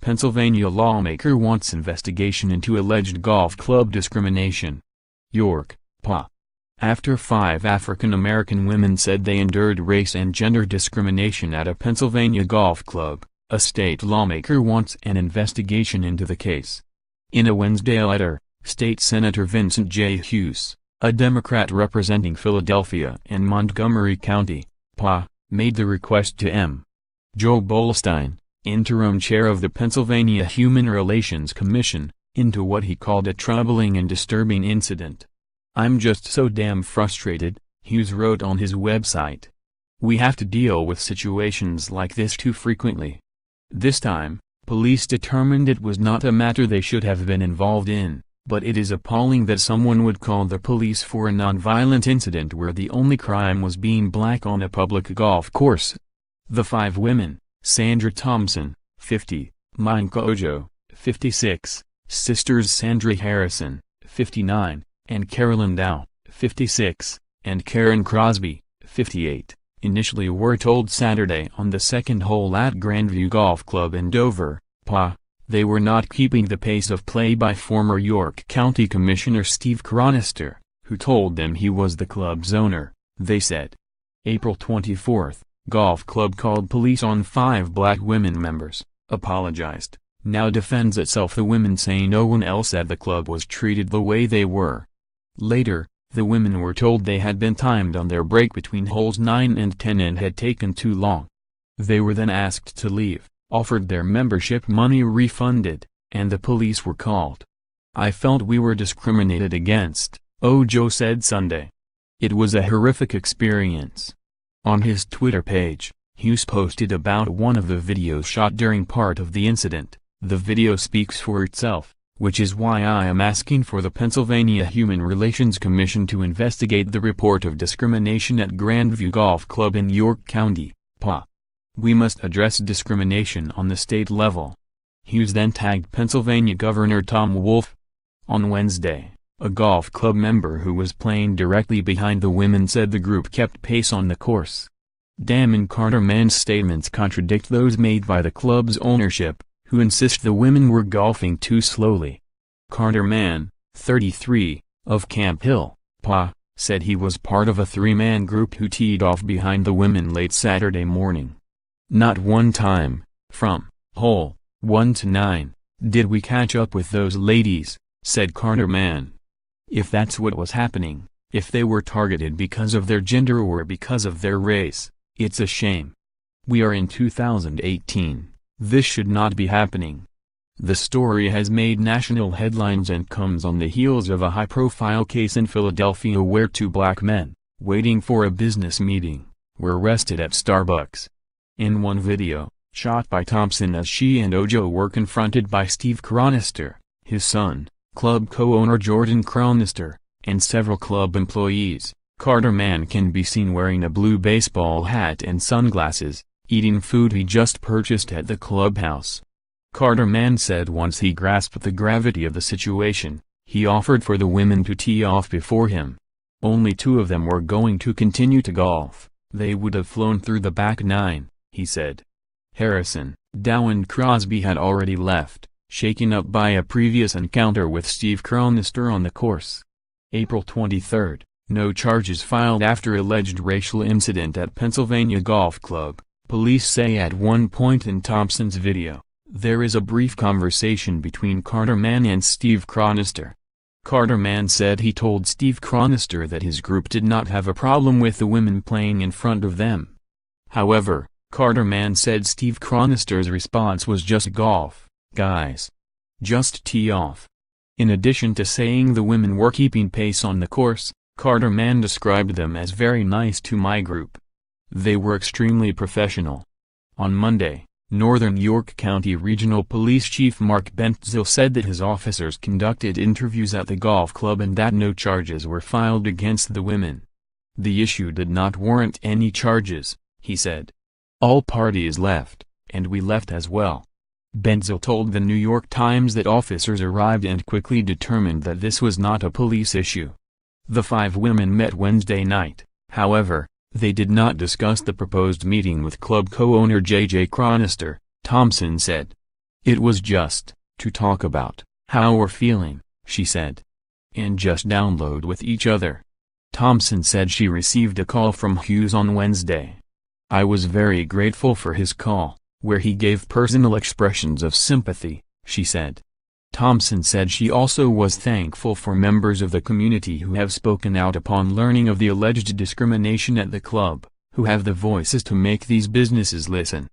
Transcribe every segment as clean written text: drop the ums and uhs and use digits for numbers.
Pennsylvania lawmaker wants investigation into alleged golf club discrimination. York, Pa. After 5 African-American women said they endured race and gender discrimination at a Pennsylvania golf club, a state lawmaker wants an investigation into the case. In a Wednesday letter, State Senator Vincent J. Hughes, a Democrat representing Philadelphia and Montgomery County, Pa, made the request to M. Joe Bolstein, interim chair of the Pennsylvania Human Relations Commission, into what he called a troubling and disturbing incident. "I'm just so damn frustrated," Hughes wrote on his website. "We have to deal with situations like this too frequently. This time, police determined it was not a matter they should have been involved in, but it is appalling that someone would call the police for a nonviolent incident where the only crime was being black on a public golf course." The 5 women, Sandra Thompson, 50, Monica Ojo, 56, sisters Sandra Harrison, 59, and Carolyn Dow, 56, and Karen Crosby, 58, initially were told Saturday on the second hole at Grandview Golf Club in Dover, Pa, they were not keeping the pace of play by former York County Commissioner Steve Cronister, who told them he was the club's owner, they said. April 24, golf club called police on 5 black women members, apologized, now defends itself, the women say no one else at the club was treated the way they were. Later, the women were told they had been timed on their break between holes 9 and 10 and had taken too long. They were then asked to leave, offered their membership money refunded, and the police were called. "I felt we were discriminated against," Ojo said Sunday. "It was a horrific experience." On his Twitter page, Hughes posted about one of the videos shot during part of the incident. "The video speaks for itself, which is why I am asking for the Pennsylvania Human Relations Commission to investigate the report of discrimination at Grandview Golf Club in York County, Pa. We must address discrimination on the state level." Hughes then tagged Pennsylvania Governor Tom Wolf. On Wednesday, a golf club member who was playing directly behind the women said the group kept pace on the course. Dam and Carter Mann's statements contradict those made by the club's ownership, who insist the women were golfing too slowly. Carter Mann, 33, of Camp Hill, Pa, said he was part of a 3-man group who teed off behind the women late Saturday morning. "Not one time, from hole 1 to 9, did we catch up with those ladies," said Carter Mann. "If that's what was happening, if they were targeted because of their gender or because of their race, it's a shame. We are in 2018, this should not be happening." The story has made national headlines and comes on the heels of a high-profile case in Philadelphia where 2 black men, waiting for a business meeting, were arrested at Starbucks. In one video, shot by Thompson as she and Ojo were confronted by Steve Cronister, his son, club co-owner Jordan Cronister, and several club employees, Carter Mann can be seen wearing a blue baseball hat and sunglasses, eating food he just purchased at the clubhouse. Carter Mann said once he grasped the gravity of the situation, he offered for the women to tee off before him. Only 2 of them were going to continue to golf, they would have flown through the back 9, he said. Harrison, Dow and Crosby had already left, shaken up by a previous encounter with Steve Cronister on the course. April 23, no charges filed after alleged racial incident at Pennsylvania Golf Club, police say at one point in Thompson's video. There is a brief conversation between Carter Mann and Steve Cronister. Carter Mann said he told Steve Cronister that his group did not have a problem with the women playing in front of them. However, Carter Mann said Steve Cronister's response was just golf, guys. Just tee off. In addition to saying the women were keeping pace on the course, Carter Mann described them as very nice to my group. They were extremely professional. On Monday, Northern York County Regional Police Chief Mark Bentzil said that his officers conducted interviews at the golf club and that no charges were filed against the women. The issue did not warrant any charges, he said. All parties left, and we left as well. Bentzil told the New York Times that officers arrived and quickly determined that this was not a police issue. The 5 women met Wednesday night, however. They did not discuss the proposed meeting with club co-owner J.J. Cronister, Thompson said. "It was just to talk about how we're feeling," she said. "And just download with each other." Thompson said she received a call from Hughes on Wednesday. "I was very grateful for his call, where he gave personal expressions of sympathy," she said. Thompson said she also was thankful for members of the community who have spoken out upon learning of the alleged discrimination at the club, who have the voices to make these businesses listen.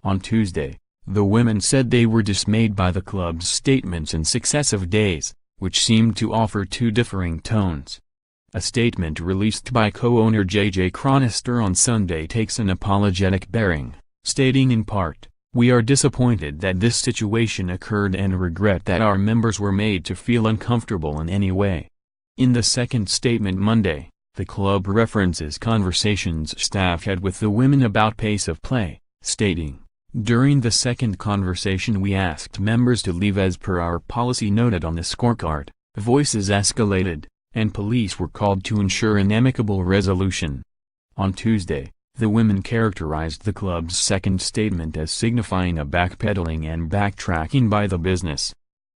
On Tuesday, the women said they were dismayed by the club's statements in successive days, which seemed to offer two differing tones. A statement released by co-owner J. Chronister on Sunday takes an apologetic bearing, stating in part, "We are disappointed that this situation occurred and regret that our members were made to feel uncomfortable in any way." In the second statement Monday, the club references conversations staff had with the women about pace of play, stating, "During the second conversation we asked members to leave as per our policy noted on the scorecard, voices escalated, and police were called to ensure an amicable resolution." On Tuesday, the women characterized the club's second statement as signifying a backpedaling and backtracking by the business.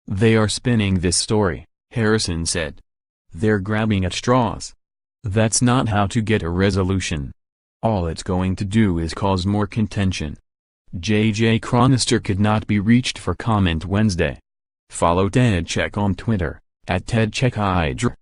"They are spinning this story," Harrison said. "They're grabbing at straws. That's not how to get a resolution. All it's going to do is cause more contention." J. Chronister could not be reached for comment Wednesday. Follow Ted Check on Twitter, @TedCheckIdr.